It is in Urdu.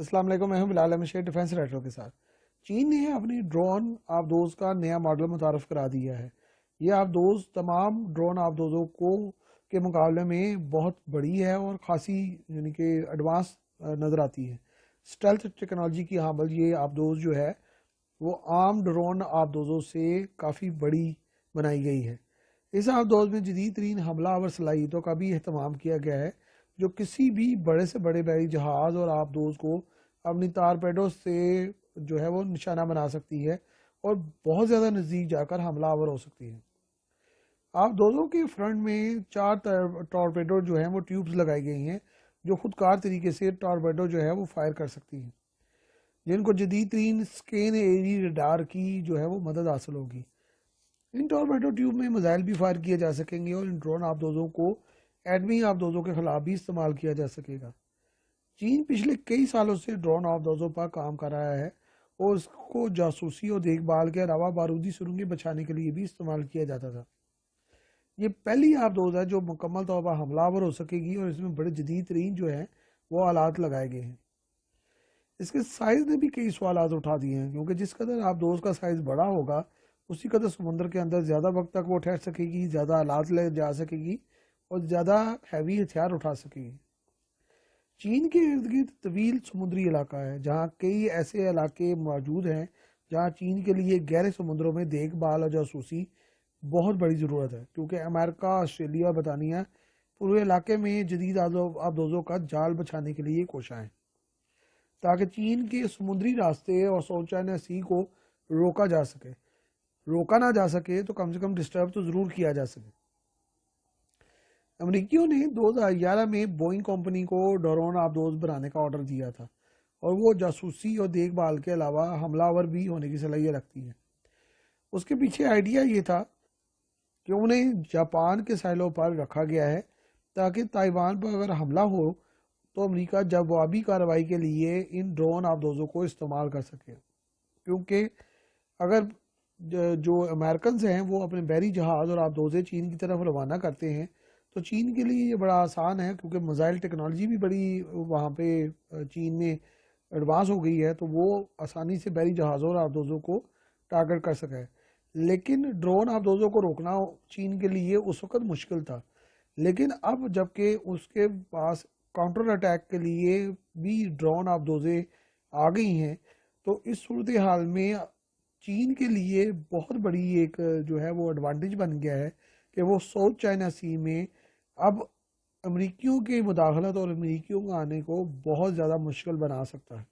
السلام علیکم، میں ہوں بلال احمد شیخ ڈیفینس رائٹر کے ساتھ۔ چین نے اپنی ڈرون آبدوز کا نیا ماڈل متعارف کرا دیا ہے۔ یہ آبدوز تمام ڈرون آبدوزوں کے مقابلے میں بہت بڑی ہے اور خاصی یعنی کہ ایڈوانس نظر آتی ہے۔ اسٹیلتھ ٹیکنالوجی کی حامل یہ آبدوز جو ہے وہ عام ڈرون آبدوزوں سے کافی بڑی بنائی گئی ہے۔ اس آبدوز میں جدید ترین حملہ آور صلاحیتوں کا بھی اہتمام کیا گیا ہے، جو کسی بھی بڑے سے بڑے بحری جہاز اور آبدوز کو اپنی تارپیڈو سے جو ہے وہ نشانہ بنا سکتی ہے اور بہت زیادہ نزدیک جا کر حملہ آور ہو سکتی ہے۔ آبدوزوں کے فرنٹ میں 4 ٹارپیڈو جو ہیں وہ ٹیوبز لگائی گئی ہیں، جو خود کار طریقے سے ٹارپیڈو جو ہے وہ فائر کر سکتی ہیں، جن کو جدید ترین سکین ایری ریڈار کی جو ہے وہ مدد حاصل ہوگی۔ ان ٹارپیڈو ٹیوب میں میزائل بھی فائر کیے جا سکیں گے اور ان ڈرون آبدوزوں کو ایٹمی آبدوزوں کے خلاف بھی استعمال کیا جا سکے گا۔ چین پچھلے کئی سالوں سے ڈرون آبدوزوں پر کام کر رہا ہے اور اس کو جاسوسی اور دیکھ بھال کے علاوہ بارودی سرنگیں بچانے کے لیے بھی استعمال کیا جاتا تھا۔ یہ پہلی آبدوز ہے جو مکمل طور پر حملہ آور ہو سکے گی اور اس میں بڑے جدید ترین جو ہیں وہ آلات لگائے گئے ہیں۔ اس کے سائز نے بھی کئی سوالات اٹھا دیے ہیں، کیونکہ جس قدر آبدوز کا سائز بڑا ہوگا اسی قدر سمندر کے اندر زیادہ وقت تک وہ ٹھہر سکے گی، زیادہ آلات لے جا سکے گی اور زیادہ ہیوی ہتھیار اٹھا سکے گی۔ چین کے ارد گرد طویل سمندری علاقہ ہے، جہاں کئی ایسے علاقے موجود ہیں جہاں چین کے لیے گہرے سمندروں میں دیکھ بھال اور جاسوسی بہت بڑی ضرورت ہے، کیونکہ امریکہ، آسٹریلیا اور برطانیہ پورے علاقے میں جدید آبدوزوں کا جال بچھانے کے لیے کوشاں ہیں، تاکہ چین کے سمندری راستے اور ساؤتھ چائنا سی کو روکا نہ جا سکے تو کم سے کم ڈسٹرب تو ضرور کیا جا سکے۔ امریکیوں نے 2011 میں بوئنگ کمپنی کو ڈرون آبدوز بنانے کا آرڈر دیا تھا، اور وہ جاسوسی اور دیکھ بھال کے علاوہ حملہ آور بھی ہونے کی صلاحیت رکھتی ہے۔ اس کے پیچھے آئیڈیا یہ تھا کہ انہیں جاپان کے ساحلوں پر رکھا گیا ہے تاکہ تائیوان پر اگر حملہ ہو تو امریکہ جوابی کارروائی کے لیے ان ڈرون آبدوزوں کو استعمال کر سکے، کیونکہ اگر جو امریکنز ہیں وہ اپنے بحری جہاز اور آبدوزیں چین کی طرف روانہ کرتے ہیں تو چین کے لیے یہ بڑا آسان ہے، کیونکہ میزائل ٹیکنالوجی بھی بڑی وہاں پہ چین میں ایڈوانس ہو گئی ہے، تو وہ آسانی سے بحری جہازوں اور آبدوزوں کو ٹارگٹ کر سکے۔ لیکن ڈرون آبدوزوں کو روکنا چین کے لیے اس وقت مشکل تھا، لیکن اب جبکہ اس کے پاس کاؤنٹر اٹیک کے لیے بھی ڈرون آبدوزیں آ گئی ہیں، تو اس صورتحال میں چین کے لیے بہت بڑی ایک جو ہے وہ ایڈوانٹیج بن گیا ہے کہ وہ ساؤتھ چائنا سی میں اب امریکیوں کی مداخلت اور امریکیوں کا آنے کو بہت زیادہ مشکل بنا سکتا ہے۔